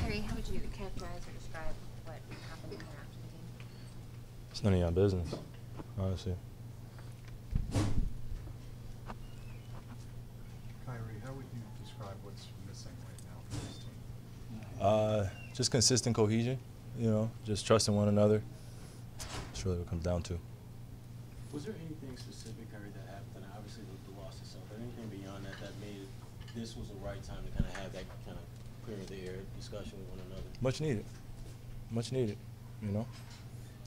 Kyrie, how would you characterize or describe what happened in there after the game? It's none of your business, honestly. Kyrie, how would you describe what's missing right now for this team? Just consistent cohesion, just trusting one another. That's really what it comes down to. Was there anything specific, Kyrie, that happened? Obviously, the loss itself, but anything beyond that that made it, this was the right time to kind of have that kind of clear the air discussion with one another? Much needed. Much needed,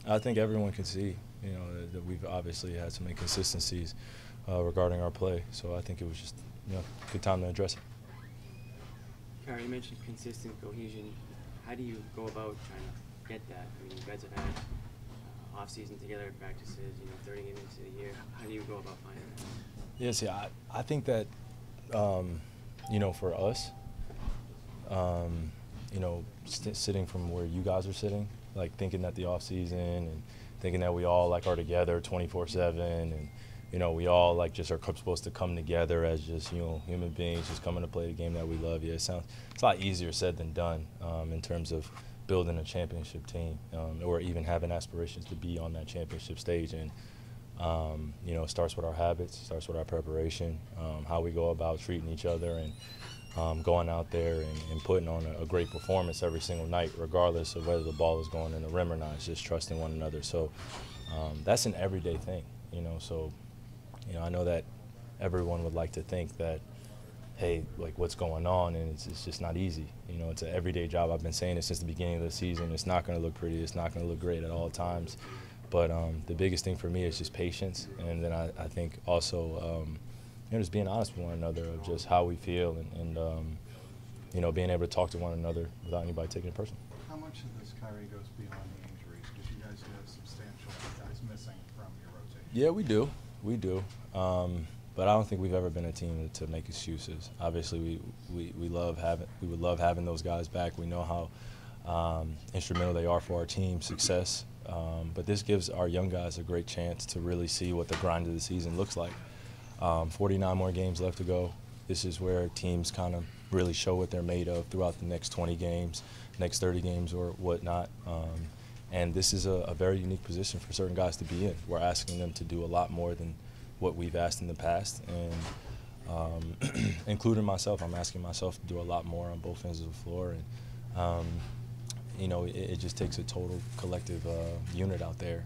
I think everyone can see, that we've obviously had some inconsistencies regarding our play. So I think it was just, a good time to address it. Kyrie, you mentioned consistent cohesion. How do you go about trying to get that? I mean, you guys have had off-season together, practices, 30 games into the year. How do you go about finding that? Yeah, see, I think that, for us, sitting from where you guys are sitting, like thinking that the off-season and thinking that we all are together 24/7 and, we all just are supposed to come together as just, human beings just coming to play the game that we love. Yeah, it's a lot easier said than done in terms of building a championship team or even having aspirations to be on that championship stage. And, it starts with our habits, starts with our preparation, how we go about treating each other and going out there and putting on a great performance every single night, regardless of whether the ball is going in the rim or not. It's just trusting one another. So that's an everyday thing, So, I know that everyone would like to think that, hey, what's going on, and it's just not easy. It's an everyday job. I've been saying it since the beginning of the season. It's not going to look pretty. It's not going to look great at all times. But the biggest thing for me is just patience, and then I think also just being honest with one another of just how we feel and being able to talk to one another without anybody taking it personal. How much of this, Kyrie, goes beyond the injuries? Because you guys have substantial guys missing from your rotation. Yeah, we do. We do. But I don't think we've ever been a team to make excuses. Obviously, we would love having those guys back. We know how instrumental they are for our team's success. But this gives our young guys a great chance to really see what the grind of the season looks like. 49 more games left to go. This is where teams kind of really show what they're made of throughout the next 20 games, next 30 games or whatnot. And this is a very unique position for certain guys to be in. We're asking them to do a lot more than what we've asked in the past. And including myself, I'm asking myself to do a lot more on both ends of the floor. And, it just takes a total collective unit out there.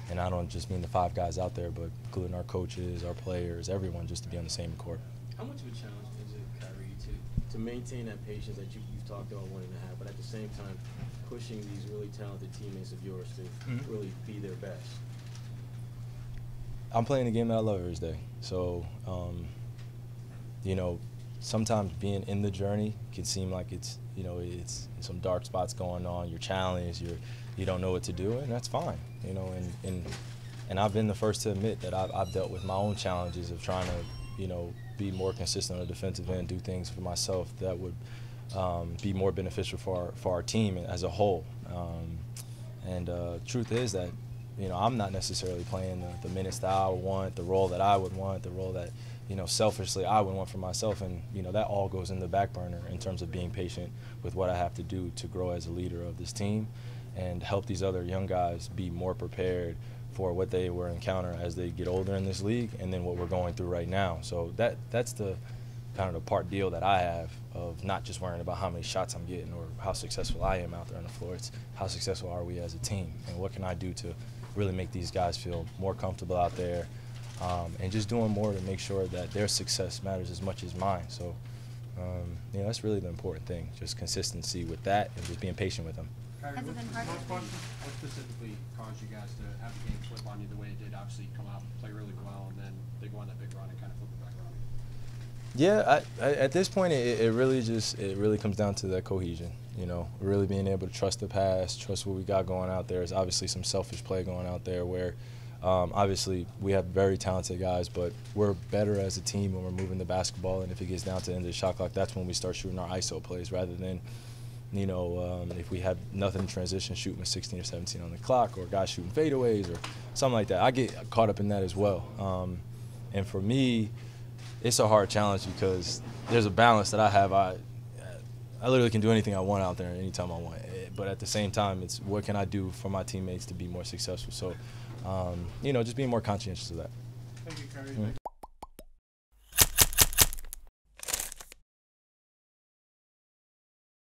And I don't just mean the 5 guys out there, but including our coaches, our players, everyone, just to be on the same court. How much of a challenge is it, Kyrie, to maintain that patience that you've talked about wanting to have, but at the same time pushing these really talented teammates of yours to really be their best? I'm playing the game that I love every day. So, sometimes being in the journey can seem like it's some dark spots going on. You're challenged. You don't know what to do, and that's fine. And I've been the first to admit that I've dealt with my own challenges of trying to, be more consistent on the defensive end, do things for myself that would be more beneficial for our team as a whole. Truth is that, I'm not necessarily playing the minutes that I would want, the role that I would want, the role that, selfishly I would want for myself. And, that all goes in the back burner in terms of being patient with what I have to do to grow as a leader of this team and help these other young guys be more prepared for what they will encounter as they get older in this league and then what we're going through right now. So that's the kind of the part deal that I have of not just worrying about how many shots I'm getting or how successful I am out there on the floor. It's how successful are we as a team and what can I do to really make these guys feel more comfortable out there and just doing more to make sure that their success matters as much as mine. So, that's really the important thing, just consistency with that and just being patient with them. Has it been hard? What specifically caused you guys to have the game flip on you the way it did? Obviously, come out, play really well, and then they go on that big run and kind of flip it back around. Yeah, at this point, it really comes down to that cohesion. Really being able to trust the pass, trust what we got going out there. There's obviously some selfish play going out there where, obviously, we have very talented guys, but we're better as a team when we're moving the basketball. And if it gets down to the end of the shot clock, that's when we start shooting our ISO plays rather than, if we have nothing in transition, shooting with 16 or 17 on the clock, or guys shooting fadeaways or something like that. I get caught up in that as well. And for me, it's a hard challenge because there's a balance that I have. I literally can do anything I want out there anytime I want. But at the same time, it's what can I do for my teammates to be more successful. So, you know, just being more conscientious of that. Thank you, KYRIE.